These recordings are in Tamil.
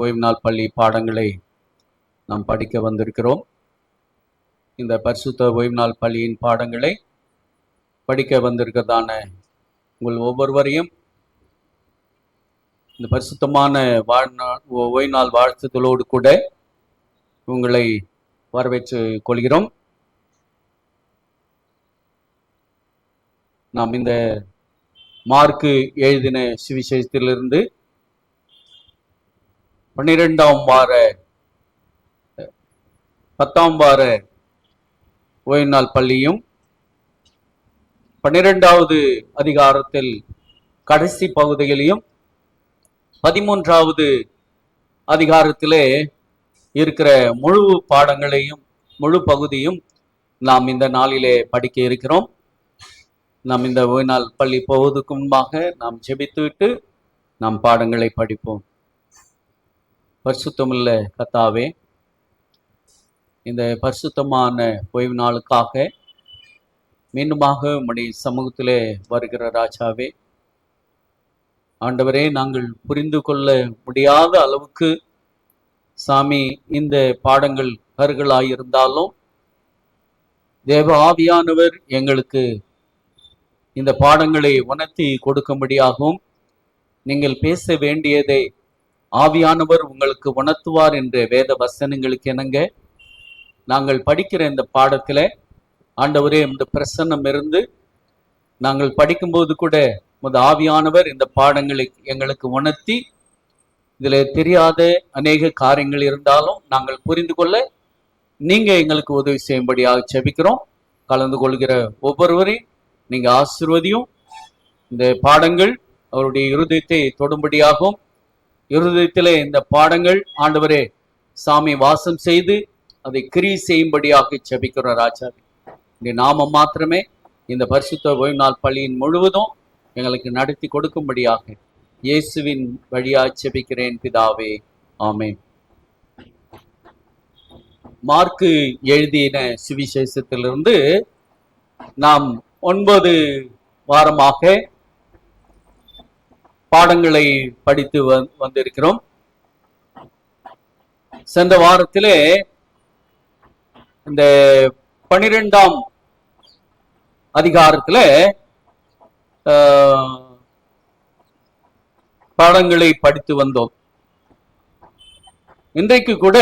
ஓய்வு நாள் பள்ளி பாடங்களை நாம் படிக்க வந்திருக்கிறோம். இந்த பரிசுத்த ஓய்வு நாள் பள்ளியின் பாடங்களை படிக்க வந்திருக்கிறதான உங்கள் ஒவ்வொருவரையும் இந்த பரிசுத்தமான ஓய்வு நாள் வாழ்த்துதலோடு கூட உங்களை வரவேற்று கொள்கிறோம். நாம் இந்த மார்க்கு எழுதின சுவிசேஷத்திலிருந்து 12ஆம் வார 10ஆம் வார ஓய்வு நாள் பள்ளியும் 12வது அதிகாரத்தில் கடைசி பகுதிகளையும் 13வது அதிகாரத்திலே இருக்கிற முழு பாடங்களையும் முழு பகுதியும் நாம் இந்த நாளிலே படிக்க இருக்கிறோம். நாம் இந்த ஓய்வு நாள் பள்ளி போவதற்கு முன்பாக நாம் ஜெபித்துவிட்டு நாம் பாடங்களை படிப்போம். பரிசுத்தமுள்ள கர்த்தாவே, இந்த பரிசுத்தமான ஓய்வு நாளுக்காக மீண்டுமாக உம்முடைய சமூகத்திலே வருகிற ராஜாவே, ஆண்டவரே, நாங்கள் புரிந்து கொள்ள முடியாத அளவுக்கு சாமி இந்த பாடங்கள் கருகளாயிருந்தாலும் தேவ ஆவியானவர் எங்களுக்கு இந்த பாடங்களை உணர்த்தி கொடுக்கும்படியாகவும் நீங்கள் பேச வேண்டியதை ஆவியானவர் உங்களுக்கு உணர்த்துவார் என்ற வேத வசனங்களுக்கு இணங்க நாங்கள் படிக்கிற இந்த பாடத்தில் ஆண்டவரே இந்த பிரசன்னம் இருந்து நாங்கள் படிக்கும்போது கூட ஆவியானவர் இந்த பாடங்களை எங்களுக்கு உணர்த்தி இதில் தெரியாத அநேக காரியங்கள் இருந்தாலும் நாங்கள் புரிந்து கொள்ள நீங்கள் எங்களுக்கு உதவி செய்யும்படியாக ஜெபிக்கிறோம். கலந்து கொள்கிற ஒவ்வொருவரையும் நீங்கள் ஆசீர்வதியும். இந்த பாடங்கள் அவருடைய இருதயத்தை தொடும்படியாகவும் இருதயத்திலே இந்த பாடங்கள் ஆண்டவரே சாமி வாசம் செய்து அதை கிரியை செய்யும்படியாக ஜெபிக்கிறோம். ராஜா, இந்த நாமம் மாத்திரமே இந்த பரிசுத்த ஓய்வு நாள் பள்ளியின் முழுவதும் எங்களுக்கு நடத்தி கொடுக்கும்படியாக இயேசுவின் வழியாக ஜெபிக்கிறேன் பிதாவே, ஆமென். மார்க்கு எழுதின சுவிசேஷத்திலிருந்து நாம் 9 வாரமாக பாடங்களை படித்து வந்திருக்கிறோம். சென்ற வாரத்திலே இந்த 12ஆம் அதிகாரத்துல பாடங்களை படித்து வந்தோம். இன்றைக்கு கூட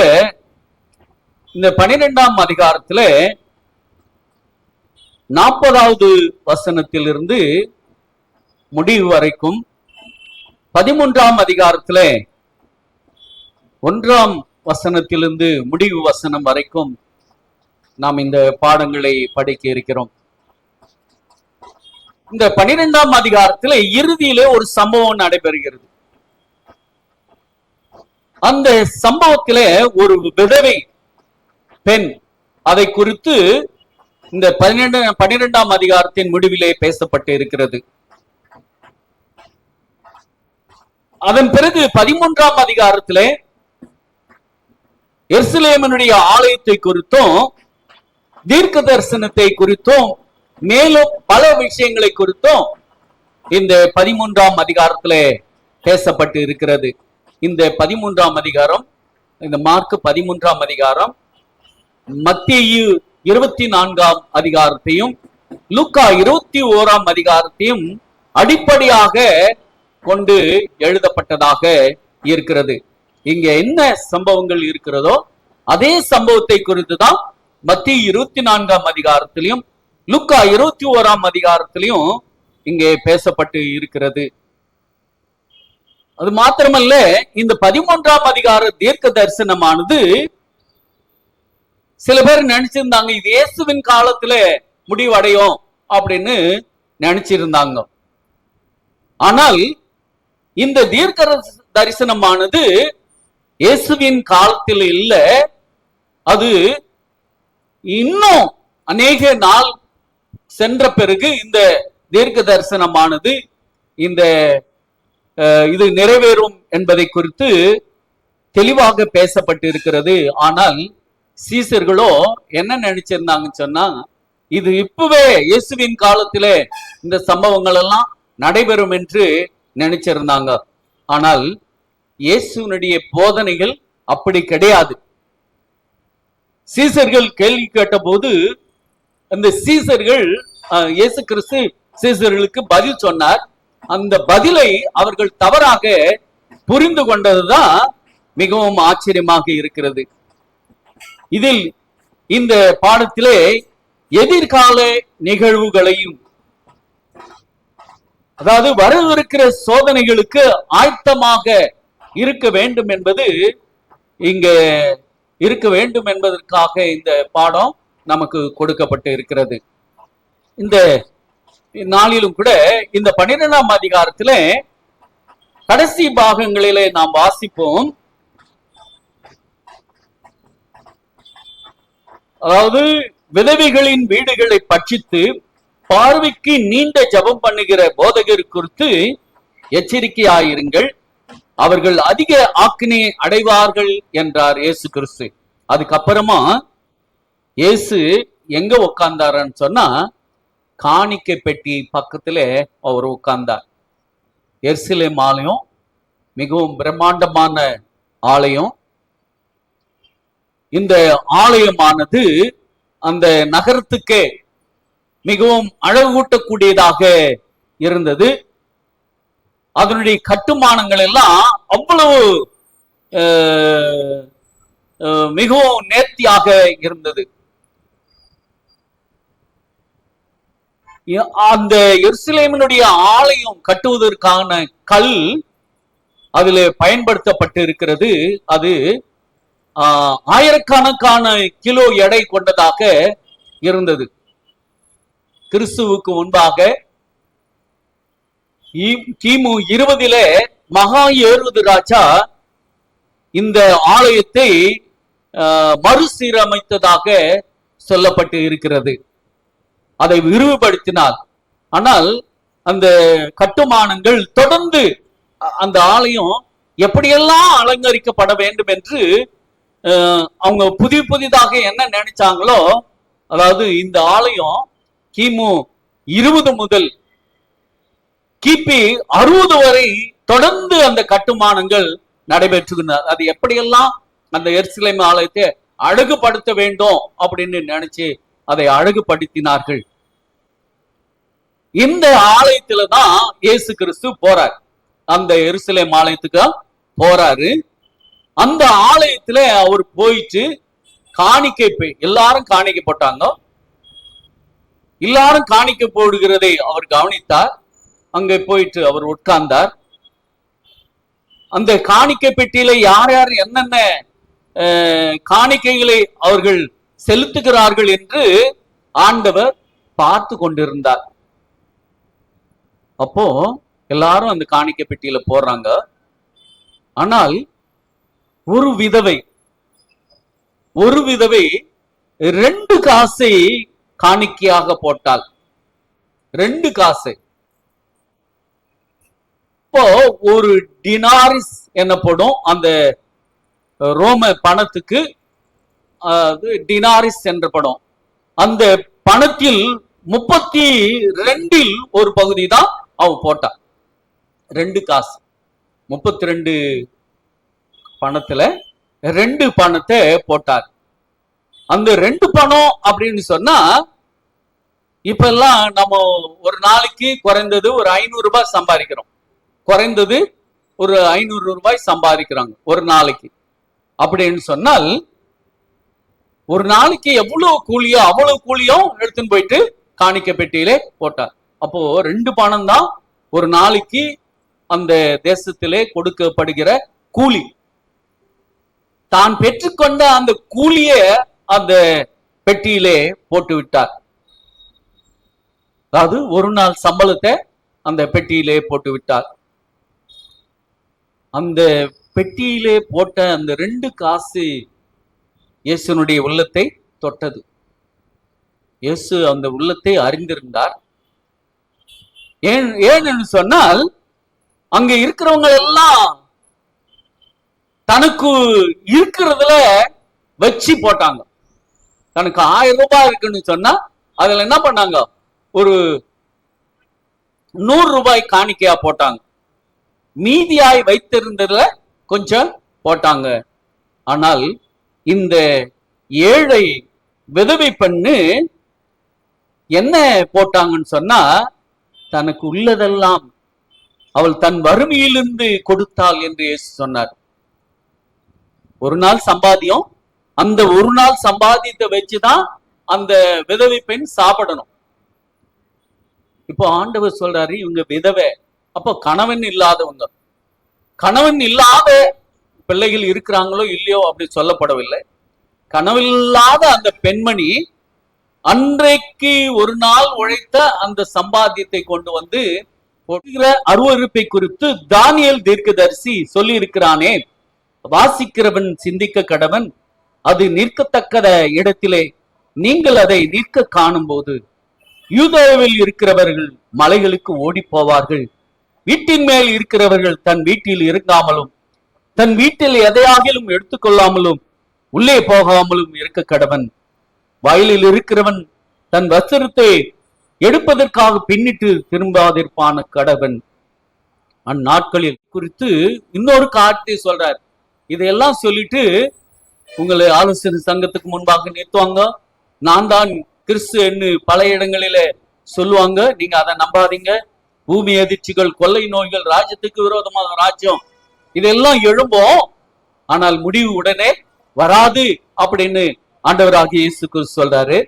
இந்த 12ஆம் அதிகாரத்துல 40வது வசனத்திலிருந்து முடிவு வரைக்கும் 13ஆம் அதிகாரத்திலே 1ஆம் வசனத்திலிருந்து முடிவு வசனம் வரைக்கும் நாம் இந்த பாடங்களை படிக்க இருக்கிறோம். இந்த 12ஆம் அதிகாரத்திலே இறுதியிலே ஒரு சம்பவம் நடைபெறுகிறது. அந்த சம்பவத்திலே ஒரு விதவை பெண், அதை குறித்து இந்த 12ஆம் அதிகாரத்தின் முடிவிலே பேசப்பட்டு இருக்கிறது. அதன் பிறகு 13ஆம் அதிகாரத்திலே எருசலேமினுடைய ஆலயத்தை குறித்தும் தீர்க்க தரிசனத்தை குறித்தும் மேலும் பல விஷயங்களை குறித்தும் இந்த 13ஆம் அதிகாரத்திலே பேசப்பட்டு இருக்கிறது. இந்த 13ஆம் அதிகாரம், இந்த மார்க் 13ஆம் அதிகாரம் மத்தேயு 24ஆம் அதிகாரத்தையும் லூக்கா 21ஆம் அதிகாரத்தையும் அடிப்படையாக கொண்டு எழுதப்பட்டதாக இருக்கிறது. இங்க என்ன சம்பவங்கள் இருக்கிறதோ அதே சம்பவத்தை குறித்து தான் மத்தேயு 24ஆம் அதிகாரத்திலையும் லூக்கா 21ஆம் அதிகாரத்திலையும் இங்கே பேசப்பட்டு இருக்கிறது. அது மாத்திரமல்ல, இந்த 13ஆம் அதிகார தீர்க்க தரிசனமானது சில பேர் நினைச்சிருந்தாங்க இது இயேசுவின் காலத்துல முடிவடையும் அப்படின்னு நினைச்சிருந்தாங்க. ஆனால் இந்த தீர்க்க தரிசனமானது இயேசுவின் காலத்தில் இல்ல, அது இன்னும் அநேக நாள் சென்ற பிறகு இந்த தீர்க்க தரிசனமானது இது நிறைவேறும் என்பதை குறித்து தெளிவாக பேசப்பட்டு இருக்கிறது. ஆனால் சீசர்களோ என்ன நினைச்சிருந்தாங்கன்னு சொன்னா, இது இப்பவே இயேசுவின் காலத்திலே இந்த சம்பவங்கள் எல்லாம் நடைபெறும் என்று நினைச்சிருந்தாங்க. ஆனால் இயேசுனுடைய போதனைகள் அப்படி கிடையாது. சீசர்கள் கேள்வி கேட்ட போது அந்த சீசர்கள் இயேசு கிறிஸ்து சீசர்களுக்கு பதில் சொன்னார். அந்த பதிலை அவர்கள் தவறாக புரிந்து கொண்டதுதான் மிகவும் ஆச்சரியமாக இருக்கிறது. இதில் இந்த பாடத்திலே எதிர்கால நிகழ்வுகளையும், அதாவது வரவிருக்கிற சோதனைகளுக்கு ஆயத்தமாக இருக்க வேண்டும் என்பது இங்க இருக்க வேண்டும் என்பதற்காக இந்த பாடம் நமக்கு கொடுக்கப்பட்டு இருக்கிறது. இந்த நாளிலும் கூட இந்த 12ஆம் அதிகாரத்திலே கடைசி பாகங்களிலே நாம் வாசிப்போம். அதாவது விதவைகளின் வீடுகளை பட்சித்து பார்வைக்கு நீண்ட ஜபம் பண்ணுகிற போதகர் குறித்து எச்சரிக்கையாயிருங்கள், அவர்கள் அதிக ஆக்கினை அடைவார்கள் என்றார் இயேசு கிறிஸ்து. அதுக்கப்புறமா இயேசு எங்க உட்கார்ந்தாருன்னு சொன்னா காணிக்கை பெட்டி பக்கத்துல அவர் உட்கார்ந்தார். எருசலேம் ஆலயம் மிகவும் பிரம்மாண்டமான ஆலயம். இந்த ஆலயமானது அந்த நகரத்துக்கே மிகவும் அழகூட்டக்கூடியதாக இருந்தது. அதனுடைய கட்டுமானங்கள் எல்லாம் அவ்வளவு மிகவும் நேர்த்தியாக இருந்தது. அந்த எருசலேமினுடைய ஆலயம் கட்டுவதற்கான கல் அதில் பயன்படுத்தப்பட்டு இருக்கிறது. அது ஆயிரக்கணக்கான கிலோ எடை கொண்டதாக இருந்தது. கிறிஸ்துவுக்கு முன்பாக கிமு 20 மகா ஏரோது ராஜா இந்த ஆலயத்தை மறுசீரமைத்ததாக சொல்லப்பட்டு இருக்கிறது. அதை விரிவுபடுத்தினார். ஆனால் அந்த கட்டுமானங்கள் தொடர்ந்து அந்த ஆலயம் எப்படியெல்லாம் அலங்கரிக்கப்பட வேண்டும் என்று அவங்க புதிதாக என்ன நினைச்சாங்களோ, அதாவது இந்த ஆலயம் கிமு 20 முதல் கிபி 60 வரை தொடர்ந்து அந்த கட்டுமானங்கள் நடைபெற்றுகின்றன. அது எப்படியெல்லாம் அந்த எருசலேம் ஆலயத்தை அழகுபடுத்த வேண்டும் அப்படின்னு நினைச்சு அதை அழகுபடுத்தினார்கள். இந்த ஆலயத்துல தான் இயேசு கிறிஸ்து போறார். அந்த எருசலேம் ஆலயத்துக்கு போறாரு. அந்த ஆலயத்துல அவர் போயிட்டு எல்லாரும் காணிக்கை போட்டாங்க. எல்லாரும் காணிக்கை போடுகிறதை அவர் கவனித்தார். அங்க போயிட்டு அவர் உட்கார்ந்தார். அந்த காணிக்கை பெட்டியில யார் யார் என்னென்ன காணிக்கைகளை அவர்கள் செலுத்துகிறார்கள் என்று ஆண்டவர் பார்த்து கொண்டிருந்தார். அப்போ எல்லாரும் அந்த காணிக்கை பெட்டியில போடுறாங்க. ஆனால் ஒரு விதவை 2 காசை காணிக்கையாக போட்டாள். 2 காசு. இப்போ ஒரு டினாரிஸ் என்னப்படும் அந்த ரோம பணத்துக்கு டினாரிஸ் என்றப்படும். அந்த பணத்தில் 32 ஒரு பகுதி தான் அவ போட்டா. 2 காசு 32 பணத்துல 2 பணத்தை போட்டார். அந்த 2 பணம் அப்படின்னு சொன்னா இப்ப எல்லாம் நம்ம ஒரு நாளைக்கு குறைந்தது ஒரு 500 ரூபாய் சம்பாதிக்கிறோம். குறைந்தது ஒரு 500 ரூபாய் சம்பாதிக்கிறாங்க ஒரு நாளைக்கு. அப்படின்னு சொன்னால் ஒரு நாளைக்கு எவ்வளவு கூலியோ அவ்வளவு கூலியும் எடுத்துன்னு போயிட்டு காணிக்கை பெட்டியிலே போட்டார். அப்போ 2 பணம் தான் ஒரு நாளைக்கு அந்த தேசத்திலே கொடுக்கப்படுகிற கூலி. தான் பெற்றுக்கொண்ட அந்த கூலிய அந்த பெட்டியிலே போட்டு விட்டார். அதாவது ஒரு நாள் சம்பளத்தை அந்த பெட்டியிலே போட்டு விட்டார். அந்த பெட்டியிலே போட்ட அந்த 2 காசு இயேசுனுடைய உள்ளத்தை தொட்டது. இயேசு அந்த உள்ளத்தை அறிந்திருந்தார். ஏன்னு சொன்னால் அங்க இருக்கிறவங்க எல்லாம் தனக்கு இருக்கிறதுல வச்சு போட்டாங்க. தனக்கு 1000 ரூபாய் இருக்குன்னு சொன்னா அதுல என்ன பண்ணாங்க, ஒரு 100 ரூபாய் காணிக்கையா போட்டாங்க. மீதியாய் வைத்திருந்ததுல கொஞ்சம் போட்டாங்க. ஆனால் இந்த ஏழை விதவை பெண்ணு என்ன போட்டாங்கன்னு சொன்னா, தனக்கு உள்ளதெல்லாம் அவள் தன் வறுமையிலிருந்து கொடுத்தாள் என்று இயேசு சொன்னார். ஒரு நாள் சம்பாத்தியம், அந்த ஒரு நாள் சம்பாதித்த வச்சுதான் அந்த விதவை பெண் சாப்பிடணும். இப்போ ஆண்டவர் சொல்றாரு, இவங்க விதவை, அப்போ கணவன் இல்லாதவங்க. கணவன் இல்லாத பிள்ளைகள் இருக்கிறாங்களோ இல்லையோ அப்படி சொல்லப்படவில்லை. கணவன் இல்லாத அந்த பெண்மணி அன்றைக்கு ஒரு நாள் உழைத்த அந்த சம்பாத்தியத்தை கொண்டு வந்து அருவருப்பை குறித்து தானியேல் தீர்க்கதரிசி சொல்லி இருக்கிறானே, வாசிக்கிறவன் சிந்திக்க கடவன், அது நிற்கத்தக்க இடத்திலே நீங்கள் அதை நிற்க காணும் போது யூதேயாவில் இருக்கிறவர்கள் மலைகளுக்கு ஓடி போவார்கள், வீட்டின் மேல் இருக்கிறவர்கள் தன் வீட்டில் இறங்காமலும் தன் வீட்டில் எதையாகிலும் எடுத்துக்கொள்ளாமலும் உள்ளே போகாமலும் இருக்க கடவன். வயலில் இருக்கிறவன் தன் வஸ்திரத்தை எடுப்பதற்காக பின்னிட்டு திரும்பாதிருப்பான கடவன். அந்நாட்களில் குறித்து இன்னொரு காரியத்தை சொல்றார். இதையெல்லாம் சொல்லிட்டு உங்களை ஆலோசனை சங்கத்துக்கு முன்பாக நிறுத்துவாங்க, நான் தான் கிறிஸ்து என்று பல இடங்களில சொல்லுவாங்க. நீங்க அதை நம்பாதீங்க. பூமி அதிர்ச்சிகள், கொள்ளை நோய்கள், ராஜ்யத்துக்கு விரோதமாக ராஜ்யம், இதெல்லாம் எழும்போம், ஆனால் முடிவு உடனே வராது அப்படின்னு ஆண்டவராகிய இயேசு கிறிஸ்து சொல்றாரு.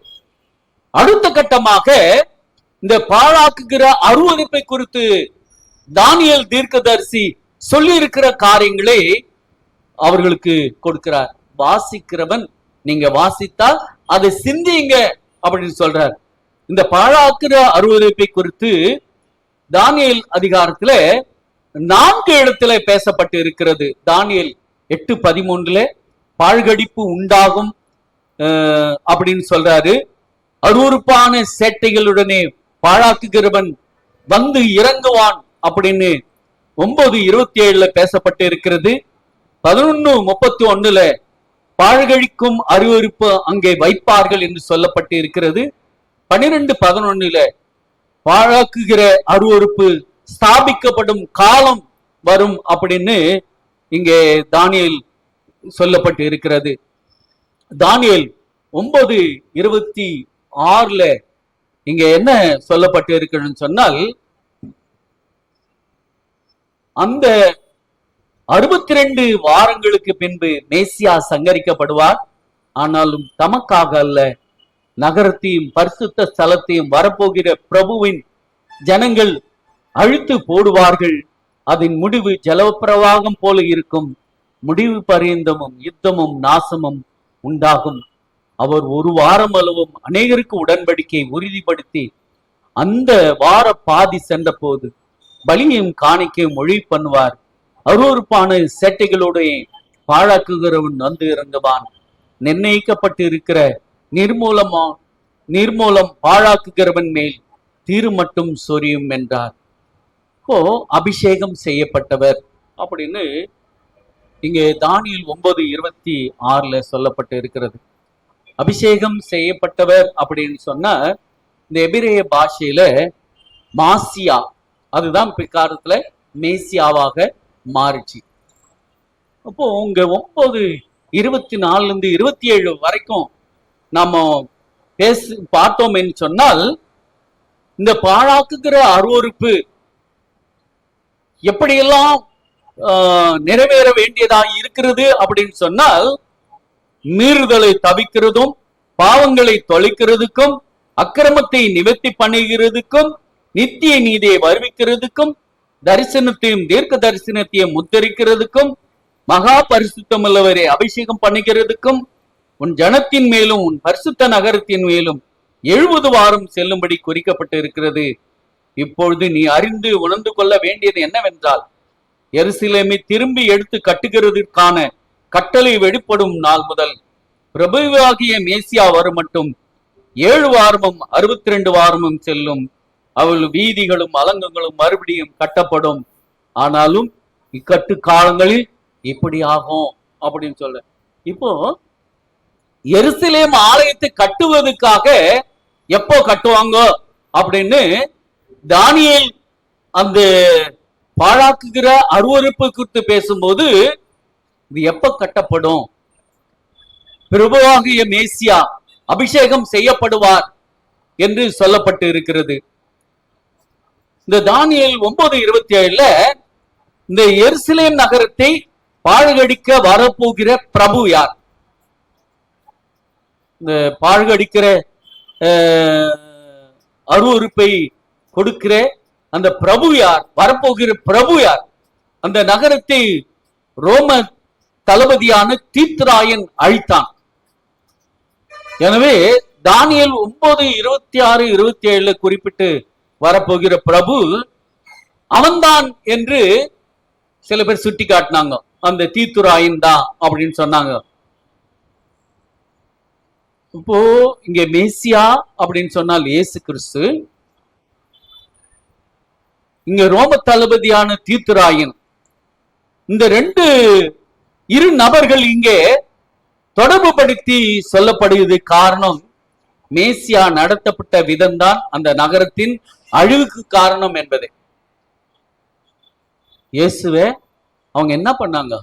அடுத்த கட்டமாக இந்த பாழாக்குகிற அருவருப்பை குறித்து தானியேல் தீர்க்கதரிசி சொல்லி இருக்கிற காரியங்களை அவர்களுக்கு கொடுக்கிறார். வாசிக்கிறவன் நீங்க வாசித்தால் அதை சிந்திங்க அப்படின்னு சொல்றார். இந்த பாழாக்குற அருவருப்பை குறித்து தானியேல் அதிகாரத்துல 4 இடத்துல பேசப்பட்டு இருக்கிறது. தானியேல் 8:13 பாழ்கடிப்பு உண்டாகும் அப்படின்னு சொல்றாரு. அருவருப்பான சேட்டைகளுடனே பாழாக்குகிறவன் வந்து இறங்குவான் அப்படின்னு 9:27 பேசப்பட்டு இருக்கிறது. 11:31 பாழ்கழிக்கும் அருவருப்பு அங்கே வைப்பார்கள் என்று சொல்லப்பட்டு இருக்கிறது. 12:11 பாழாக்குகிற அருவருப்பு ஸ்தாபிக்கப்படும் காலம் வரும் அப்படின்னு இங்கே தானியேல் சொல்லப்பட்டு இருக்கிறது. தானியேல் 9:26 இங்க என்ன சொல்லப்பட்டு இருக்குன்னு சொன்னால், அந்த 62 வாரங்களுக்கு பின்பு மேசியா சங்கரிக்கப்படுவார், ஆனாலும் தமக்காக அல்ல, நகரத்தையும் பரிசுத்த ஸ்தலத்தையும் வரப்போகிற பிரபுவின் ஜனங்கள் அழித்து போடுவார்கள். அதன் முடிவு ஜலப்பிரவாகம் போல இருக்கும். முடிவு பரியந்தமும் யுத்தமும் நாசமும் உண்டாகும். அவர் ஒரு வாரம் அளவும் அநேகருக்கு உடன்படிக்கை உறுதிப்படுத்தி அந்த வார பாதி சென்ற போது பலியையும் காணிக்கையும் ஒழி பண்ணுவார். அருவருப்பான சேட்டைகளோட பாழாக்குகிறவன் வந்து இறங்குவான். நிர்ணயிக்கப்பட்டு இருக்கிற நிர்மூலம் பாழாக்குகிறவன் மேல் தீரு மட்டும் சொரியும் என்றார். இப்போ அபிஷேகம் செய்யப்பட்டவர் அப்படின்னு இங்கே தானியேல் 9:26 சொல்லப்பட்டு இருக்கிறது. அபிஷேகம் செய்யப்பட்டவர் அப்படின்னு சொன்னா இந்த எபிரேய பாஷையில மாசியா, அதுதான் பிற்காலத்துல மேசியாவாக மாறிச்சு. அப்போ உங்க 9:24 27 வரைக்கும் நாம பார்த்தோம் என்று சொன்னால், இந்த பாழாக்குகிற அருவருப்பு எப்படியெல்லாம் நிறைவேற வேண்டியதாக இருக்கிறது அப்படின்னு சொன்னால், மீறுதலை தவிக்கிறதும், பாவங்களை தொலைக்கிறதுக்கும், அக்கிரமத்தை நிவர்த்தி பண்ணுகிறதுக்கும், நித்திய நீதியை வருவிக்கிறதுக்கும், தரிசனத்தையும் தீர்க்க தரிசனத்தையும் முத்தரிக்கிறதுக்கும், மகா பரிசுத்தம் உள்ளவரை அபிஷேகம் பண்ணுகிறதுக்கும், உன் ஜனத்தின் மேலும் உன் பரிசுத்த நகரத்தின் மேலும் 70 வாரம் செல்லும்படி குறிக்கப்பட்டு இருக்கிறது. இப்பொழுது நீ அறிந்து உணர்ந்து கொள்ள வேண்டியது என்னவென்றால், எருசலேமை திரும்பி எடுத்து கட்டுகிறதற்கான கட்டளை வெளிப்படும் நாள் முதல் பிரபுவாகிய மேசியா வரும் மட்டும் 7 வாரமும் 62 வாரமும் செல்லும். அவள் வீதிகளும் அலங்கங்களும் மறுபடியும் கட்டப்படும். ஆனாலும் இக்கட்டு காலங்களில் இப்படி ஆகும் அப்படின்னு சொல்ல. இப்போ எருசலேம் ஆலயத்தை கட்டுவதற்காக எப்போ கட்டுவாங்க அப்படின்னு தானியேல் அந்த பாழாக்குகிற அருவருப்பு குறித்து பேசும்போது இது எப்ப கட்டப்படும்? பிரபுவாகிய மேசியா அபிஷேகம் செய்யப்படுவார் என்று சொல்லப்பட்டு இருக்கிறது. இந்த தானியேல் 9:27 இந்த எருசலேம் நகரத்தை பாழ்கடிக்க வரப்போகிற பிரபு யார்? இந்த பாழ்கடிக்கிற அருவருப்பை கொடுக்கிற அந்த பிரபு யார்? வரப்போகிற பிரபு யார்? அந்த நகரத்தை ரோம தளபதியான தீத்துராயன் அழித்தான். எனவே தானியேல் 9:26-27 குறிப்பிட்டு வரப்போகிற பிரபு அவன்தான் என்று சில பேர் சுட்டி காட்டினாங்க. அந்த தீத்துராயன் தான் அப்படின்னு சொன்னாங்க. இப்போ இங்க மேசியா அப்படின்னு சொன்னால் இயேசு கிறிஸ்து, இங்க ரோம தளபதியான தீத்துராயன், இந்த இரு நபர்கள் இங்கே தொடர்பு படுத்தி சொல்லப்படுகிறது. காரணம், மேசியா நடத்தப்பட்ட விதம்தான் அந்த நகரத்தின் அழிவுக்கு காரணம் என்பது. இயேசுவே அவங்க என்ன பண்ணாங்க?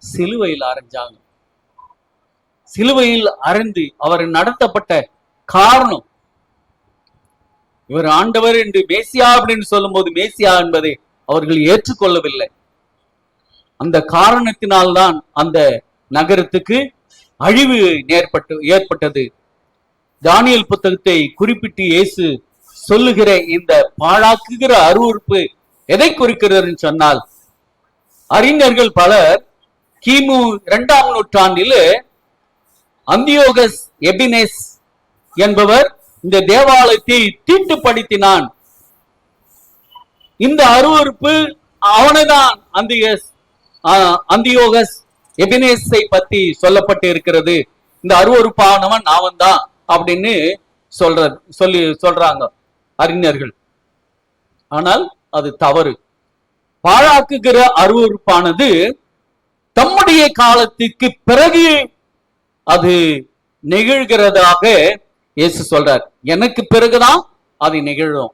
சிலுவையில் அறைஞ்சாங்க. சிலுவையில் அறைந்து அவர் நடத்தப்பட்ட காரணம், இவர் ஆண்டவர் என்று மேசியா அப்படின்னு சொல்லும் போது மேசியா என்பதை அவர்கள் ஏற்றுக்கொள்ளவில்லை. அந்த காரணத்தினால்தான் அந்த நகரத்துக்கு அழிவு ஏற்பட்டது. தானியேல் புத்தகத்தை குறிப்பிட்டு இயேசு சொல்லுகிற இந்த பாழாக்குகிற அருவருப்பு எதை குறிக்கிறது சொன்னால், அறிஞர்கள் பலர் கிமு 2ஆம் நூற்றாண்டில் அந்தியோகஸ் எபினேஸ் என்பவர் இந்த தேவாலயத்தை தீட்டுப்படுத்தினான். இந்த அருவருப்பு அவனைதான் அந்தியோகஸ் எபினேஸை பத்தி சொல்லப்பட்டு இருக்கிறது. இந்த அருவருப்பானவன் அவன் தான் அப்படின்னு சொல்றாங்க அறிஞர்கள். ஆனால் அது தவறு. பாழாக்குகிற அருவருப்பானது தம்முடைய காலத்துக்கு பிறகு அது நிகழ்கிறதாக இயேசு சொல்றார். எனக்கு பிறகுதான் அது நிகழும்,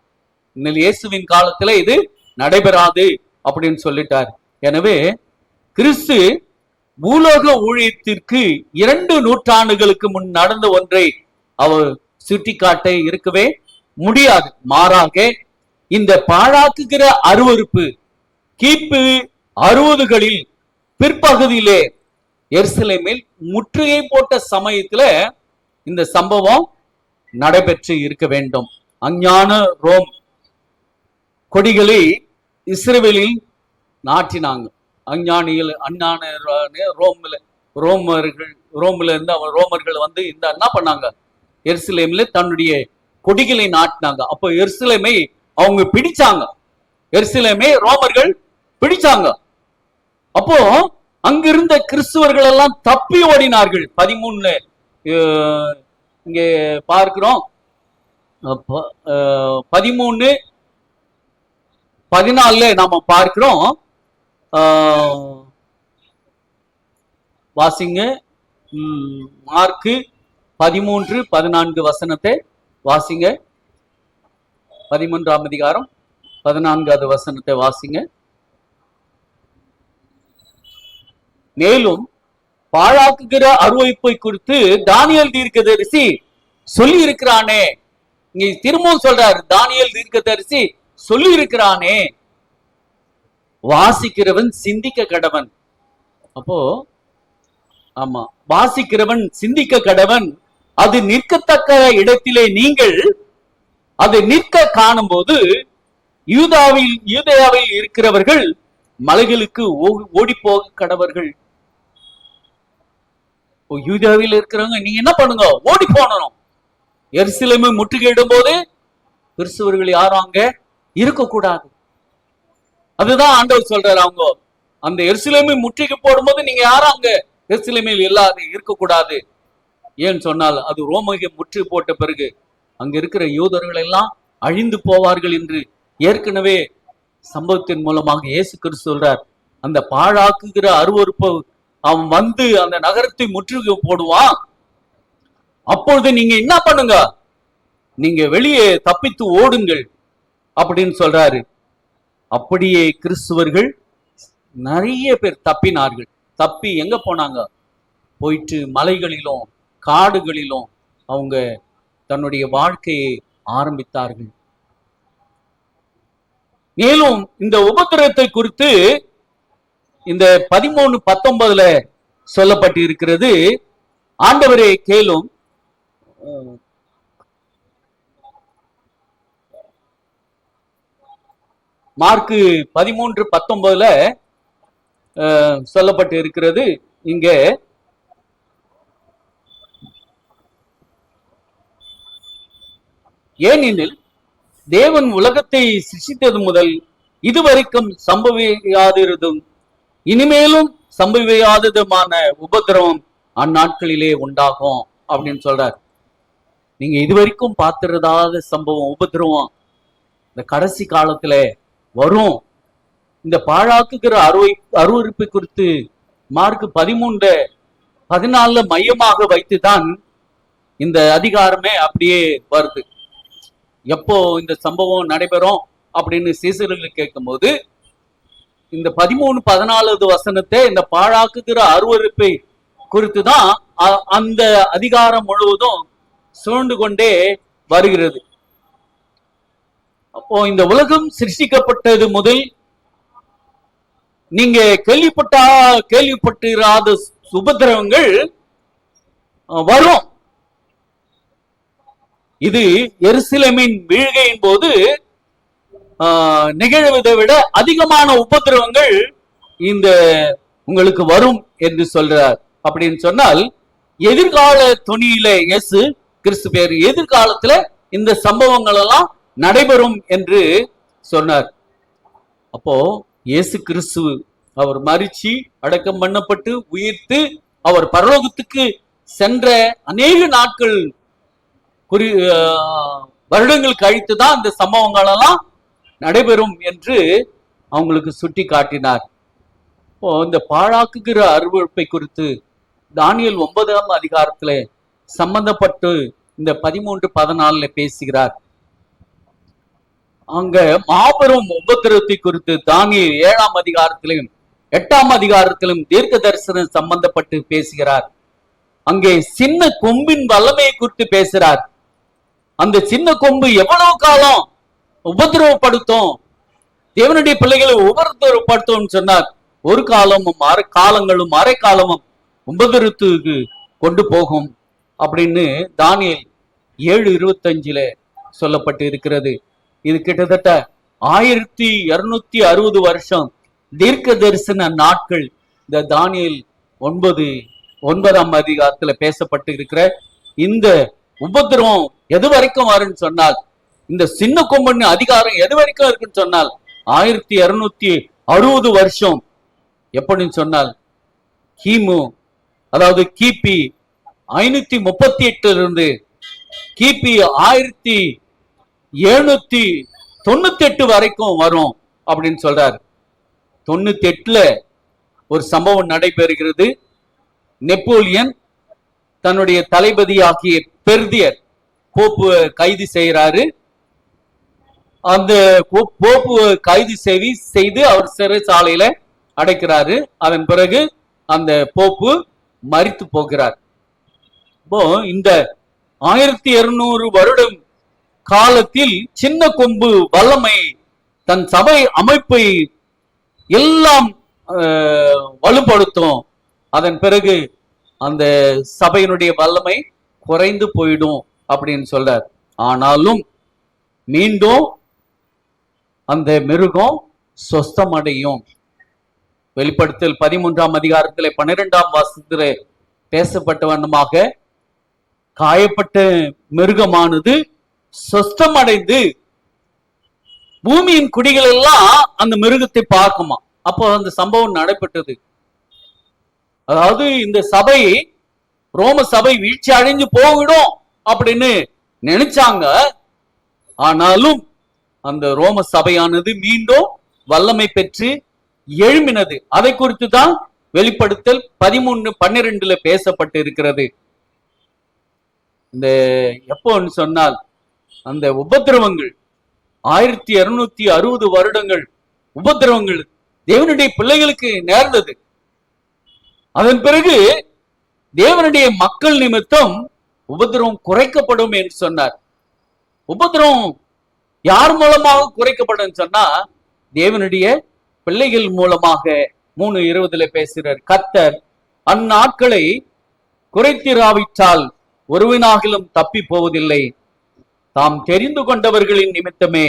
இயேசுவின் காலத்துல இது நடைபெறாது அப்படின்னு சொல்லிட்டார். எனவே கிறிஸ்து பூலோக ஊழியத்திற்கு 2 நூற்றாண்டுகளுக்கு முன் நடந்த ஒன்றை அவர் சுட்டிக்காட்ட இருக்கவே முடியாது. மாறாக இந்த பாழாக்குகிற அருவருப்பு கிபி 60களில் பிற்பகுதியிலே எருசலேமில் முற்றுகை போட்ட சமயத்துல இந்த சம்பவம் நடைபெற்று இருக்க வேண்டும். அஞ்ஞான ரோம் கொடிகளை இஸ்ரவேலில் நாட்டினாங்க. அஞ்ஞானிகள் ரோமர்கள் வந்து இந்த என்ன பண்ணாங்க? எருசலேம்ல தன்னுடைய கொடிகளை நாட்டினாங்க. அப்போ எருசலேமை அவங்க பிடிச்சாங்க. எருசலேமை ரோமர்கள் பிடிச்சாங்க. அப்போ அங்கிருந்த கிறிஸ்துவர்கள் எல்லாம் தப்பி ஓடினார்கள். 13 இங்கே பார்க்கிறோம். 13:14 நாம பார்க்கிறோம். வாசிங்க. மார்க்கு 13:14 வசனத்தை வாசிங்க. 13ஆம் அதிகாரம் 14வது வசனத்தை வாசிங்க. மேலும் பாழாக்குகிற அருவருப்பை குறித்து தானியேல் தீர்க்கதரிசி சொல்லி இருக்கிறானே. இங்க திரும்பவும் சொல்றாரு, தானியேல் தீர்க்கதரிசி சொல்லி இருக்கிறானே, வாசிக்கிறவன் சிந்திக்க கடவன். அப்போ ஆமா, வாசிக்கிறவன் சிந்திக்க கடவன். அது நிற்கத்தக்க இடத்திலே நீங்கள் அதை நிற்க காணும் போது யூதேயாவில் இருக்கிறவர்கள் மலைகளுக்கு ஓடி போக கடவர்கள். யூதேயாவில் இருக்கிறவங்க நீங்க என்ன பண்ணுங்க? ஓடி போனோம். எருசலேமை முற்றுகையிடும் போது கிறிஸ்தவர்கள் யாரும் அங்க இருக்கக்கூடாது. அதுதான் ஆண்டவர் சொல்றாரு. அவங்க அந்த எருசலேமை முற்றுகை போடும் போது நீங்க யாரும் அங்க எருசலேமில் இல்லாது இருக்கக்கூடாது. ஏன்னு சொன்னால் அது ரோமையை முற்று போட்ட பிறகு அங்க இருக்கிற யூதர்கள் எல்லாம் அழிந்து போவார்கள் என்று ஏற்கனவே சம்பவத்தின் மூலமாக இயேசு கிறிஸ்து சொல்றார். அந்த பாழாக்குகிற அருவருப்பு அவன் வந்து அந்த நகரத்தை முற்றுகை போடுவான். அப்பொழுது நீங்க என்ன பண்ணுங்க? நீங்க வெளியே தப்பித்து ஓடுங்கள் அப்படின்னு சொல்றாரு. அப்படியே கிறிஸ்துவர்கள் நிறைய பேர் தப்பினார்கள். தப்பி எங்க போனாங்க? போயிட்டு மலைகளிலும் காடுகளிலும் அவங்க தன்னுடைய வாழ்க்கையை ஆரம்பித்தார்கள். மேலும் இந்த உபத்திரத்தை குறித்து இந்த 13:19 சொல்லப்பட்டு இருக்கிறது. ஆண்டவரே கேளும், மார்க்கு 13:19 சொல்லப்பட்டு இருக்கிறது. இங்க ஏனெனில் தேவன் உலகத்தை சிருஷ்டித்தது முதல் இதுவரைக்கும் சம்பவியாதிருந்தும் இனிமேலும் சம்பவியாததுமான உபத்திரவம் அந்நாட்களிலே உண்டாகும் அப்படின்னு சொல்றார். நீங்க இதுவரைக்கும் பார்த்திருந்தாத சம்பவம், உபத்திரவம் இந்த கடைசி காலத்துல வரும். இந்த பாழாக்குகிற அருவருப்பை குறித்து மார்க் 13:14 மையமாக வைத்துதான் இந்த அதிகாரமே அப்படியே வருது. எப்போ இந்த சம்பவம் நடைபெறும் அப்படின்னு சீசர்களுக்கு கேட்கும் போது இந்த 13:14 வசனத்தை இந்த பாழாக்குகிற அருவருப்பை குறித்து தான் அந்த அதிகாரம் முழுவதும் சூழ்ந்து கொண்டே வருகிறது. அப்போ இந்த உலகம் சிருஷ்டிக்கப்பட்டது முதல் நீங்க கேள்விப்பட்டிராத உபத்திரவங்கள் வரும். இது எருசலேமின் வீழ்கையின் போது நிகழ்வதை விட அதிகமான உபத்திரவங்கள் இந்த உங்களுக்கு வரும் என்று சொல்றார். அப்படின்னு சொன்னால் எதிர்கால துணியில இயேசு கிறிஸ்து பேர் எதிர்காலத்துல இந்த சம்பவங்கள் எல்லாம் நடைபெறும் என்று சொன்னார். அப்போ இயேசு கிறிஸ்து அவர் மரிச்சு அடக்கம் பண்ணப்பட்டு உயிர்த்து அவர் பரலோகத்துக்கு சென்ற அநேக நாட்கள் வருடங்கள் கழித்துதான் இந்த சம்பவங்கள் எல்லாம் நடைபெறும் என்று அவங்களுக்கு சுட்டி காட்டினார். இந்த பாழாக்குகிற அருவருப்பை குறித்து தானியேல் 9ஆம் அதிகாரத்துல சம்பந்தப்பட்டு இந்த 13:14 பேசுகிறார். அங்க மாபெரும் உபத்திரத்தை குறித்து தானியேல் 7ஆம் அதிகாரத்திலும் 8ஆம் அதிகாரத்திலும் தீர்க்க தரிசனம் சம்பந்தப்பட்டு பேசுகிறார். அங்கே சின்ன கொம்பின் வல்லமையை குறித்து பேசுறார். அந்த சின்ன கொம்பு எவ்வளவு காலம் உபதிரவப்படுத்தும், தேவனுடைய பிள்ளைகளை உபதிரவப்படுத்தும் சொன்னார். ஒரு காலமும் காலங்களும் அரை காலமும் உபதிரத்துக்கு கொண்டு போகும் அப்படின்னு தானியேல் 7:25 சொல்லப்பட்டு இருக்கிறது. இது கிட்டத்தட்ட 1260 வருஷம் தீர்க்க தரிசன நாட்கள் இந்த தானியேல் 9ஆம் அதிகாரத்துல பேசப்பட்டு இருக்கிற இந்த உபத்திரவம் எது வரைக்கும் வரும்னு சொன்னால், இந்த சின்ன கொம்பன் அதிகாரம் எது வரைக்கும் இருக்குன்னு சொன்னால் 1260 வருஷம். எப்படின்னு சொன்னால் அதாவது கிபி 538 இருந்து கிபி 1798 வரைக்கும் வரும் அப்படின்னு சொல்றாரு. 98 ஒரு சம்பவம் நடைபெறுகிறது. நெப்போலியன் தன்னுடைய தளபதியாகிய பெர்தியர் போப்பு கைது செய்கிறாரு. அந்த போப்பு கைது செய்து அவர் சிறைச்சாலையில அடைக்கிறாரு. அதன் பிறகு அந்த போப்பு மரித்து போகிறார். இப்போ இந்த 1200 வருடம் காலத்தில் சின்ன கொம்பு வல்லமை தன் சபை அமைப்பை எல்லாம் வலுப்படுத்தும். அதன் பிறகு அந்த சபையினுடைய வல்லமை குறைந்து போயிடும் அப்படின்னு சொல்றார். ஆனாலும் மீண்டும் அந்த மிருகம் சொஸ்தமடையும். வெளிப்படுத்தல் 13ஆம் அதிகாரத்தில் 12ஆம் வசனத்துல பேசப்பட்ட வண்ணமாக காயப்பட்ட மிருகமானது சொஸ்தமடைந்து பூமியின் குடிகள் எல்லாம் அந்த மிருகத்தை பார்க்குமா. அப்போ அந்த சம்பவம் நடைபெற்றது. அதாவது இந்த சபை ரோம சபை வீழ்ச்சி அடைஞ்சு போயிடும் அப்படின்னு நினைச்சாங்க. ஆனாலும் அந்த ரோம சபையானது மீண்டும் வல்லமை பெற்று எழும்பினது. அதை குறித்து தான் வெளிப்படுத்தல் 13:12 பேசப்பட்டு இருக்கிறது. இந்த எப்போன்னு சொன்னால் அந்த உபத்திரவங்கள் 1260 வருடங்கள் உபத்திரவங்கள் தேவனுடைய பிள்ளைகளுக்கு நேர்ந்தது. அதன் பிறகு தேவனுடைய மக்கள் நிமித்தம் உபத்திரவம் குறைக்கப்படும் என்று சொன்னார். உபத்திரவம் யார் மூலமாக குறைக்கப்படும் சொன்னா, தேவனுடைய பிள்ளைகள் மூலமாக. 3:20 பேசுகிறார், கர்த்தர் அந்நாட்களை குறைத்திராவிட்டால் ஒருவனாகிலும் தப்பி போவதில்லை, தாம் தெரிந்து கொண்டவர்களின் நிமித்தமே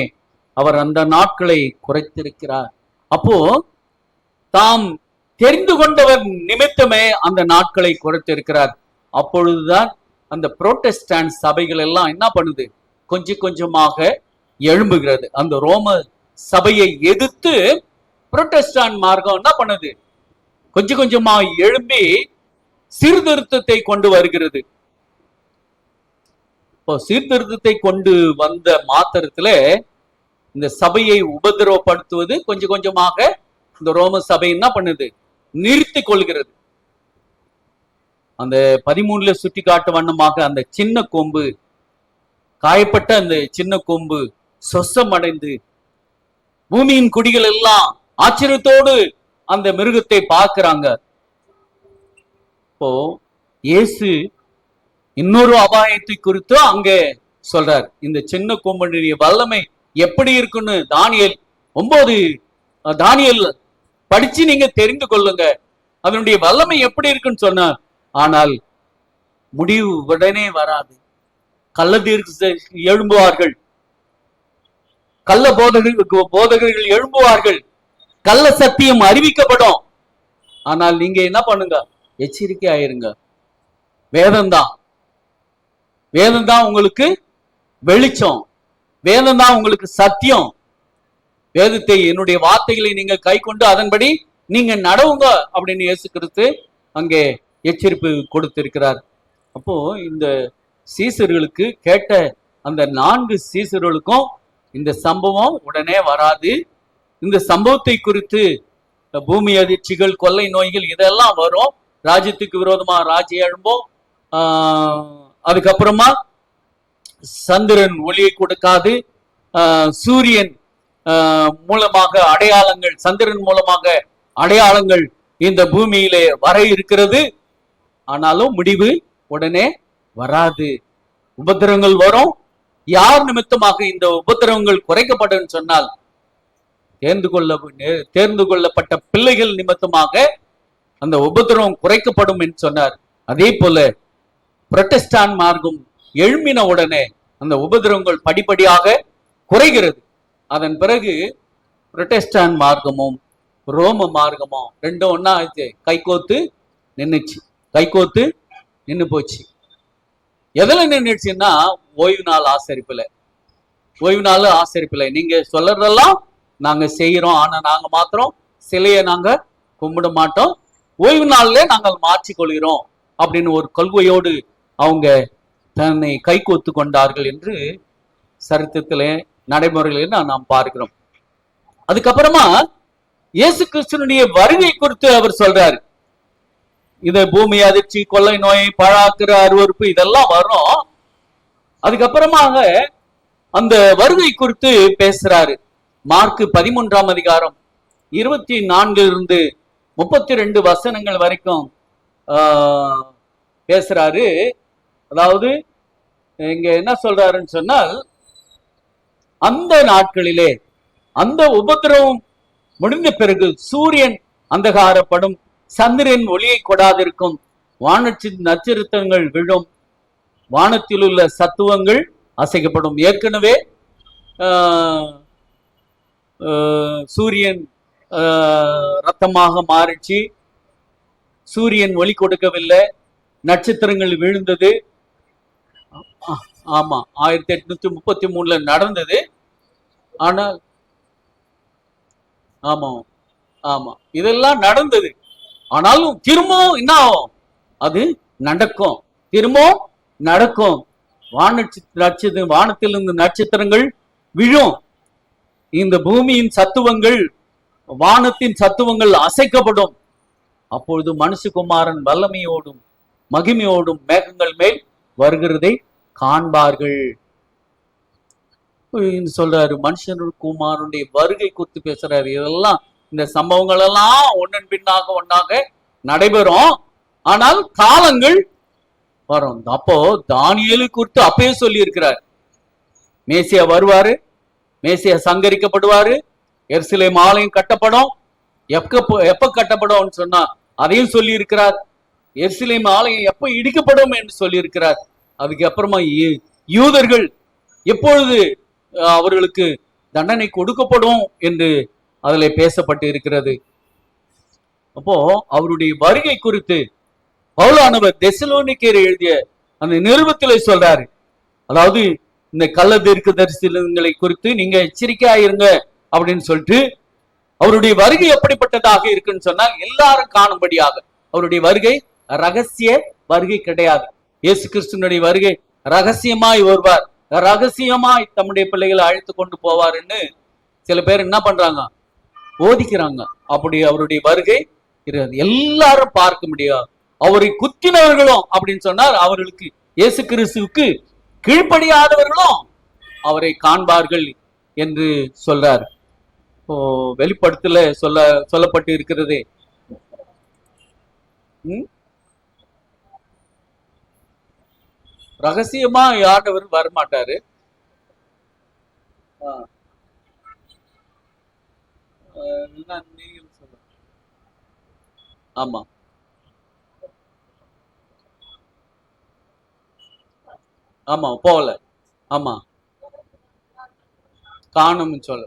அவர் அந்த நாட்களை குறைத்திருக்கிறார். அப்போ தாம் தெரிந்து கொண்டவர் நிமித்தமே அந்த நாட்களை குறைத்திருக்கிறார். அப்பொழுதுதான் அந்த புரோட்டஸ்டாண்ட் சபைகள் எல்லாம் என்ன பண்ணுது, கொஞ்சம் கொஞ்சமாக எழும்புகிறது. அந்த ரோம சபையை எதிர்த்து புரோட்டஸ்டாண்ட் மார்க்கம் என்ன பண்ணுது, கொஞ்சம் கொஞ்சமா எழும்பி சீர்திருத்தத்தை கொண்டு வருகிறது. இப்போ சீர்திருத்தத்தை கொண்டு வந்த மாத்திரத்துல இந்த சபையை உபதிரவப்படுத்துவது கொஞ்சம் கொஞ்சமாக இந்த ரோம சபை என்ன பண்ணுது, நிறுத்தி கொள்கிறது. அந்த 13 சுட்டி காட்டு வண்ணமாக அந்த சின்ன கொம்பு, காயப்பட்ட அந்த சின்ன கொம்பு சொசம் அடைந்து பூமியின் குடிகள் எல்லாம் ஆச்சரியத்தோடு அந்த மிருகத்தை பார்க்கிறாங்க. இப்போ இயேசு இன்னொரு அபாயத்தை குறித்து அங்கே சொல்றார். இந்த சின்ன கொம்பனுடைய வல்லமை எப்படி இருக்குன்னு தானியேல் படிச்சு நீங்க தெரிந்து கொள்ளுங்க, அதனுடைய வல்லமை எப்படி இருக்குன்னு சொன்னார். ஆனால் முடிவு உடனே வராது. கள்ளத்தீர்க்கு எழும்புவார்கள், கள்ள போதகர்கள் எழும்புவார்கள், கள்ள சத்தியம் அறிவிக்கப்படும். ஆனால் நீங்க என்ன பண்ணுங்க, எச்சரிக்கை ஆயிருங்க. வேதம்தான் உங்களுக்கு வெளிச்சம், வேதம்தான் உங்களுக்கு சத்தியம். வேதத்தை, என்னுடைய வார்த்தைகளை நீங்கள் கை கொண்டு அதன்படி நீங்க நடவுங்க அப்படின்னு இயேசு கிறிஸ்து அங்கே எச்சரிப்பு கொடுத்திருக்கிறார். அப்போ இந்த சீசர்களுக்கு, கேட்ட அந்த 4 சீசர்களுக்கும் இந்த சம்பவம் உடனே வராது. இந்த சம்பவத்தை குறித்து பூமி அதிர்ச்சிகள், கொள்ளை நோய்கள் இதெல்லாம் வரும். ராஜ்யத்துக்கு விரோதமா ராஜ்யம் எழும்போம். அதுக்கப்புறமா சந்திரன் ஒளியை கொடுக்காது, சூரியன் மூலமாக அடையாளங்கள், சந்திரன் மூலமாக அடையாளங்கள் இந்த பூமியிலே வர இருக்கிறது. ஆனாலும் முடிவு உடனே வராது. உபத்திரவங்கள் வரும். யார் நிமித்தமாக இந்த உபத்திரவங்கள் குறைக்கப்படும் சொன்னால், தேர்ந்து கொள்ளப்பட்ட பிள்ளைகள் நிமித்தமாக அந்த உபத்திரவம் குறைக்கப்படும் என்று சொன்னார். அதே போல புரோட்டஸ்டாண்ட் மார்க்கம் எழும்பின உடனே அந்த உபத்திரவங்கள் படிப்படியாக குறைகிறது. அதன் பிறகு புரோட்டஸ்டாண்ட் மார்க்கமும் ரோம மார்க்கமும் ரெண்டும் ஒன்னா ஆச்சு, கைகோத்து நின்று போச்சு. எதுல நின்றுச்சுன்னா, ஓய்வு நாள் ஆசரிப்புல நீங்க சொல்றதெல்லாம் நாங்க செய்யறோம், ஆனா நாங்க மாத்திரம் சிலையை நாங்க கும்பிட மாட்டோம், ஓய்வு நாள்ல நாங்கள் மாற்றிக் கொள்கிறோம் அப்படின்னு ஒரு கொள்கையோடு அவங்க தன்னை கைகோத்து கொண்டார்கள் என்று சரித்திரத்திலே நடைமுறையில நாம் பார்க்கிறோம். அதுக்கப்புறமா இயேசு கிறிஸ்துனுடைய வருகை குறித்து அவர் சொல்றாரு. இது பூமி அதிர்ச்சி, கொள்ளை நோய், பழாக்கிற அருவறுப்பு இதெல்லாம் வரும். அதுக்கப்புறமாக அந்த வருகை குறித்து பேசுறாரு. மார்க் 13 24 32 வசனங்கள் வரைக்கும் பேசுறாரு. அதாவது இங்க என்ன சொல்றாருன்னு சொன்னால், அந்த நாட்களிலே அந்த உபத்திரவம் முடிந்த பிறகு சூரியன் அந்தகாரப்படும், சந்திரன் ஒளியை கொடாதிருக்கும், நட்சத்திரங்கள் விழும், வானத்தில் உள்ள சத்துவங்கள் அசைக்கப்படும். ஏற்கனவே சூரியன் ரத்தமாக மாறிச்சு, சூரியன் ஒளி கொடுக்கவில்லை, நட்சத்திரங்கள் விழுந்தது. ஆமா, 1833 நடந்தது. ஆனால் ஆமா இதெல்லாம் நடந்தது. ஆனாலும் திரும்பவும் என்ன ஆகும், அது நடக்கும், திரும்பவும் நடக்கும். வானத்திலிருந்து நட்சத்திரங்கள் விழும், இந்த பூமியின் சத்துவங்கள், வானத்தின் சத்துவங்கள் அசைக்கப்படும். அப்பொழுது மனுஷகுமாரன் வல்லமையோடும் மகிமையோடும் மேகங்கள் மேல் வருகிறதை காண்பார்கள் சொல்றாரு. மனுஷனுடைய வருகை குறித்து பேசுறாரு. இதெல்லாம் இந்த சம்பவங்கள் எல்லாம் ஒன்றன் பின்னாக ஒன்றாக நடைபெறும், ஆனால் காலங்கள் வரும். அப்போ தானியேலு குறித்து அப்பயே சொல்லி இருக்கிறார், மேசியா வருவாரு, மேசியா சங்கரிக்கப்படுவாரு, எருசலேம் ஆலயம் கட்டப்படும். எப்ப கட்டப்படும் சொன்னா அதையும் சொல்லி இருக்கிறார். எருசலேம் ஆலயம் எப்ப இடிக்கப்படும் என்று சொல்லி இருக்கிறார். அதுக்கு அப்புறமா யூதர்கள் எப்பொழுது அவர்களுக்கு தண்டனை கொடுக்கப்படும் என்று அதில் பேசப்பட்டு இருக்கிறது. அப்போ அவருடைய வருகை குறித்து பவுலானவர் தெசலோனிக்கேயர் எழுதிய அந்த நிருபத்திலே சொல்றாரு. அதாவது இந்த கள்ள தீர்க்கதரிசிகளை குறித்து நீங்க எச்சரிக்கையாயிருங்க அப்படின்னு சொல்லிட்டு, அவருடைய வருகை எப்படிப்பட்டதாக இருக்குன்னு சொன்னால் எல்லாரும் காணும்படியாக. அவருடைய வருகை ரகசிய வருகை கிடையாது. இயேசு கிறிஸ்துவனுடைய வருகை ரகசியமாய் வருவார், ரகசியமாய் தம்முடைய பிள்ளைகளை அழைத்து கொண்டு போவார்ன்னு சில பேர் என்ன பண்றாங்க, போதிக்கிறாங்க. அப்படி அவருடைய வருகை எல்லாரும் பார்க்க முடியாது. அவரை குத்தினவர்களும் அப்படின்னு சொன்னார், அவர்களுக்கு இயேசு கிறிஸ்துவுக்கு கீழ்ப்படியாதவர்களும் அவரை காண்பார்கள் என்று சொல்றார். வெளிப்படுத்தல சொல்லப்பட்டு இருக்கிறது. ரகசியமா ஆண்டவர் வரமாட்டாரு. ஆமா, ஆமா போகல. ஆமா, காணும் சொல்ல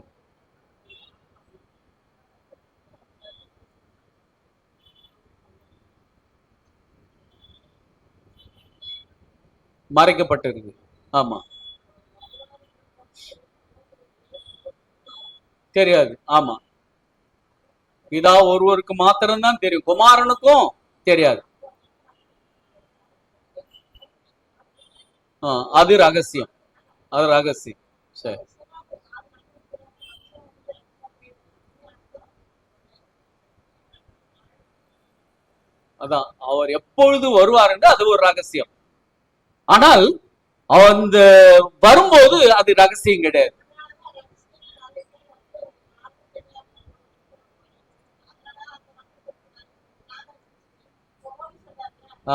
மறைக்கப்பட்டிருக்கு. ஆமா, தெரியாது. ஆமா, இதா ஒருவருக்கு மாத்திரம்தான் தெரியும், குமாரனுக்கும் தெரியாது. அது ரகசியம், அது ரகசியம். சரி, அதான் அவர் எப்பொழுது வருவார் என்று அது ஒரு ரகசியம். ஆனால் அந்த வரும்போது அது ரகசியம் கிடையாது.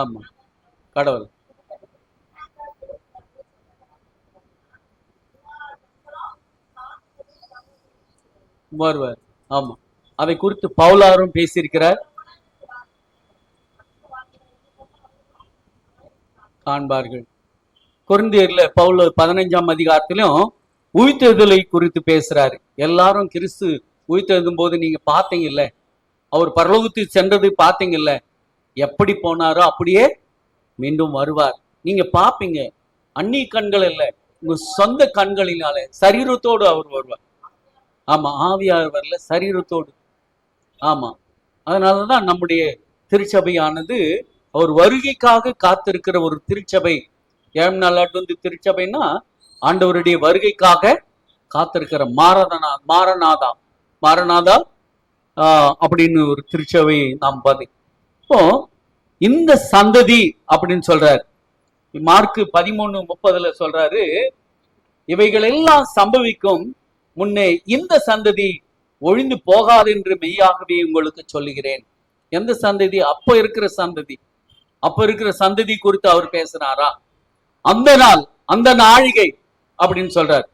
ஆமா, கடவுள் வருவார். ஆமா, அதை குறித்து பவுலாரும் பேசியிருக்கிறார். காண்பார்கள். கொரிந்தியர்ல பவுல் 15ஆம் அதிகாரத்திலும் உயிர்த்தெழுதலை குறித்து பேசுறாரு. எல்லாரும் கிறிஸ்து உயிர்த்தெழுதும் போது நீங்க பார்த்தீங்கல்ல, அவர் பரலோகத்துக்கு சென்றது பார்த்தீங்கல்ல, எப்படி போனாரோ அப்படியே மீண்டும் வருவார். நீங்க பாப்பீங்க, அந்நிய கண்கள் இல்ல, உங்க சொந்த கண்களினால சரீரத்தோடு அவர் வருவார். ஆமா, ஆவியார் வரல, சரீரத்தோடு. ஆமா, அதனாலதான் நம்முடைய திருச்சபையானது அவர் வருகைக்காக காத்திருக்கிற ஒரு திருச்சபை. 7 நாள் வந்து திருச்சபைன்னா ஆண்டவருடைய வருகைக்காக காத்திருக்கிற மாரநாதா அப்படின்னு ஒரு திருச்சபை நாம் பார்த்து. இப்போ இந்த சந்ததி அப்படின்னு சொல்றாரு, மார்க்கு 13:30 சொல்றாரு, இவைகள் எல்லாம் சம்பவிக்கும் முன்னே இந்த சந்ததி ஒழிந்து போகாது என்று மெய்யாகவே உங்களுக்கு சொல்லுகிறேன். எந்த சந்ததி? அப்ப இருக்கிற சந்ததி. அப்ப இருக்கிற சந்ததி குறித்து அவர் பேசினாரா? அந்த நாள், அந்த நாழிகை அப்படின்னு சொல்றார்.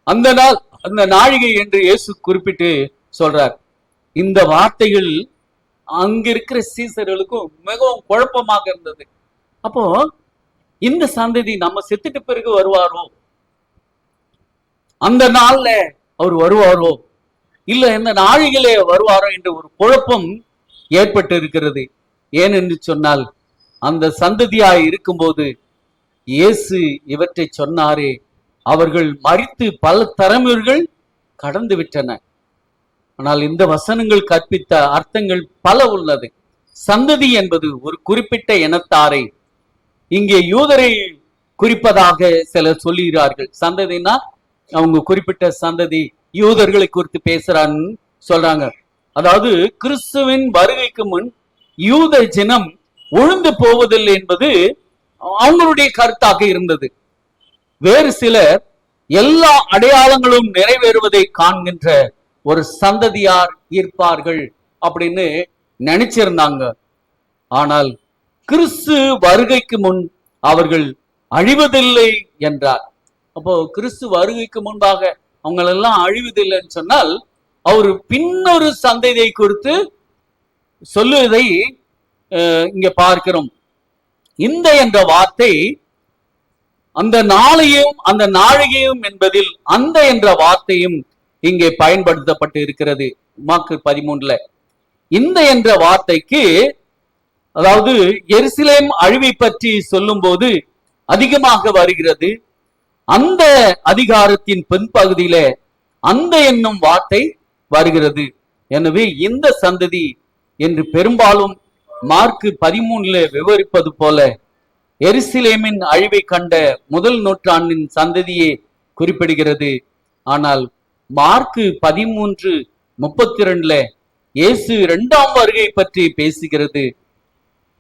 அந்த நாள், அந்த நாழிகை என்று இயேசு குறிப்பிட்டு சொல்றார். இந்த வார்த்தைகள் அங்க இருக்கிற சீசர்களுக்கும் மிகவும் குழப்பமாக இருந்தது. அப்போ இந்த சந்ததி நம்ம செத்துட்டு பிறகு வருவாரோ, அந்த நாள்ல அவர் வருவாரோ, இல்ல இந்த நாழிகளே வருவாரோ என்ற ஒரு குழப்பம் ஏற்பட்டு இருக்கிறது. ஏனென்று சொன்னால், அந்த சந்ததியாய் இருக்கும்போது இயேசு இவற்றை சொன்னாரே, அவர்கள் மரித்து பல தலைமுறைகள் கடந்து விட்டன. ஆனால் இந்த வசனங்கள் கற்பித்த அர்த்தங்கள் பல உள்ளது. சந்ததி என்பது ஒரு குறிப்பிட்ட இனத்தாரை, இங்கே யூதரை குறிப்பதாக சிலர் சொல்லுகிறார்கள். சந்ததினா அவங்க குறிப்பிட்ட சந்ததி, யூதர்களை குறித்து பேசுறான்னு சொல்றாங்க. அதாவது கிறிஸ்துவின் வருகைக்கு முன் யூத ஜனம் ஒழுந்து போவதில்லை என்பது அவங்களுடைய கருத்தாக இருந்தது. வேறு சிலர் எல்லா அடையாளங்களும் நிறைவேறுவதை காண்கின்ற ஒரு சந்ததியார் இருப்பார்கள் அப்படின்னு நினைச்சிருந்தாங்க. ஆனால் கிறிஸ்து வருகைக்கு முன் அவர்கள் அழிவதில்லை என்றார். அப்போ கிறிஸ்து வருகைக்கு முன்பாக அவங்களெல்லாம் அழிவதில்லைன்னு சொன்னால் அவர் பின்னொரு சந்ததியை குறித்து சொல்லுவதை இங்க பார்க்கிறோம். இந்த என்ற வார்த்தை அந்த நாளையும் அந்த நாழிகையும் என்பதில் அந்த என்ற வார்த்தையும் இங்கே பயன்படுத்தப்பட்டு இருக்கிறது. மார்க்கு 13 இந்த என்ற வார்த்தைக்கு, அதாவது எருசலேம் அழிவை பற்றி சொல்லும் போது அதிகமாக வருகிறது. அந்த அதிகாரத்தின் பின்பகுதியில அந்த என்னும் வார்த்தை வருகிறது. எனவே இந்த சந்ததி என்று பெரும்பாலும் மார்க்கு 13 விவரிப்பது போல எருசலேமின் அழிவை கண்ட முதல் நூற்றாண்டின் சந்ததியை குறிப்பிடுகிறது. ஆனால் மார்க்கு 13:32 இயேசு 2ஆம் வருகை பற்றி பேசுகிறது.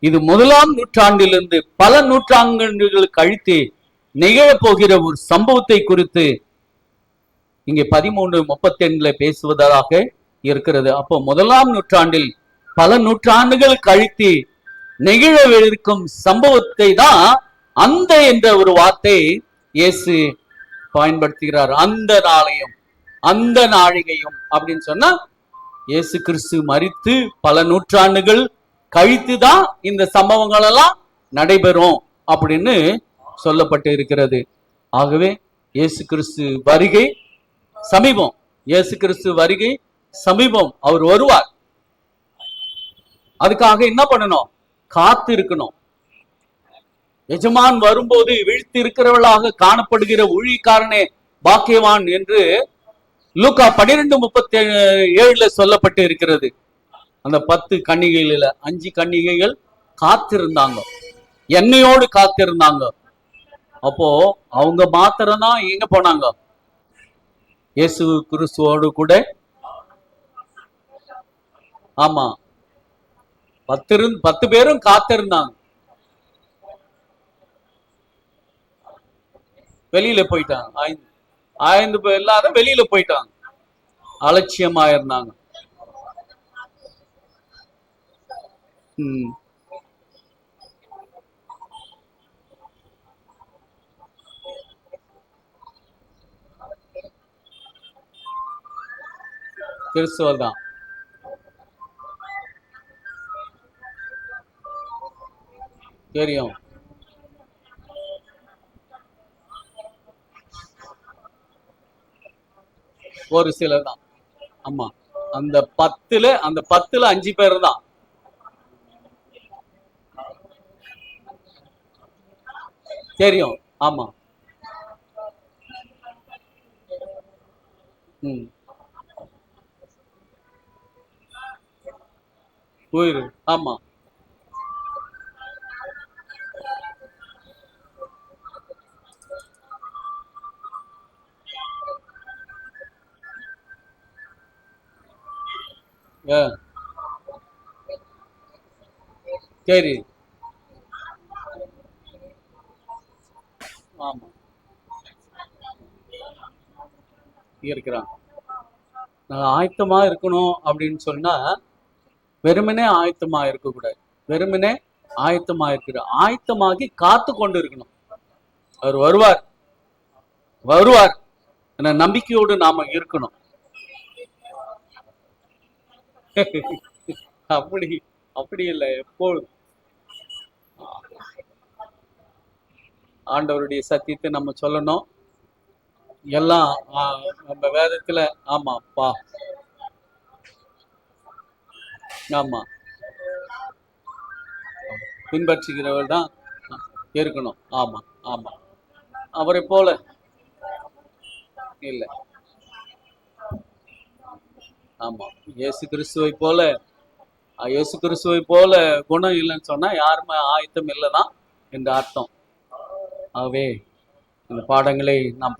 இது முதலாம் நூற்றாண்டிலிருந்து பல நூற்றாண்டுகள் கழித்து நிகழப்போகிற ஒரு சம்பவத்தை குறித்து இங்கே 13:38 பேசுவதாக இருக்கிறது. அப்போ முதலாம் நூற்றாண்டில் பல நூற்றாண்டுகள் கழித்து நிகழவிருக்கும் சம்பவத்தை தான் அந்த என்ற ஒரு வார்த்தை இயேசு பயன்படுத்துகிறார். அந்த நாளையும் அந்த நாழிகையும் அப்படின்னு சொன்னா இயேசு கிறிஸ்து மரித்து பல நூற்றாண்டுகள் கழித்து தான் இந்த சம்பவங்கள் எல்லாம் நடைபெறும் அப்படின்னு சொல்லப்பட்டு இருக்கிறது. ஆகவே இயேசு கிறிஸ்து வருகை சமீபம். இயேசு கிறிஸ்து வருகை சமீபம். அவர் வருவார். அதுக்காக என்ன பண்ணணும்? காத்து இருக்கணும். எஜமான் வரும்போது வீழ்த்தி இருக்கிறவர்களாக காணப்படுகிற ஊழியக்காரனே பாக்கியவான் என்று லூக்கா 12:37 சொல்லப்பட்டு இருக்கிறது. அந்த 10 கன்னிகைகளில 5 கன்னிகைகள் காத்திருந்தாங்க, எண்ணெயோடு காத்திருந்தாங்க. அப்போ அவங்க மாத்திரம்தான் எங்க போனாங்க? இயேசு கிறிஸ்துவோடு கூட. ஆமா, 10 பேரும் காத்திருந்தாங்க. வெளியில போயிட்டாங்க. 5 பேர் எல்லாரும் வெளியில போயிட்டாங்க, அலட்சியமா இருந்தாங்க. கிறிஸ்துவர் தான். தெரியும். ஒரு சிலர் தான். ஆமா, அந்த 10ல 5 பேர் தான். தெரியும். ஆமா. உயிர். ஆமா. சரி. ஆமா, இருக்கிறான். நான் ஆயத்தமா இருக்கணும் அப்படின்னு சொன்னா வெறுமனே ஆயத்தமா இருக்க கூடாது. வெறுமனே ஆயத்தமா இருக்கிற ஆயத்தமாகி காத்து கொண்டு இருக்கணும். அவர் வருவார் வருவார் என்ற நம்பிக்கையோடு நாம இருக்கணும். அப்படி அப்படி இல்லை. எப்பொழுது ஆண்டவருடைய சத்தியத்தை நம்ம சொல்லணும். எல்லாம் நம்ம வேதத்துல. ஆமாப்பா. ஆமா, பின்பற்றுகிறவர் தான் இருக்கணும். ஆமா ஆமா, அவரை போல இல்லை. ஆமா, இயேசு கிறிஸ்துவை போல குணம் இல்லைன்னு சொன்னா யாருமே ஆயத்தம் இல்லைதான் என்று அர்த்தம். ஆகவே இந்த பாடங்களை நாம்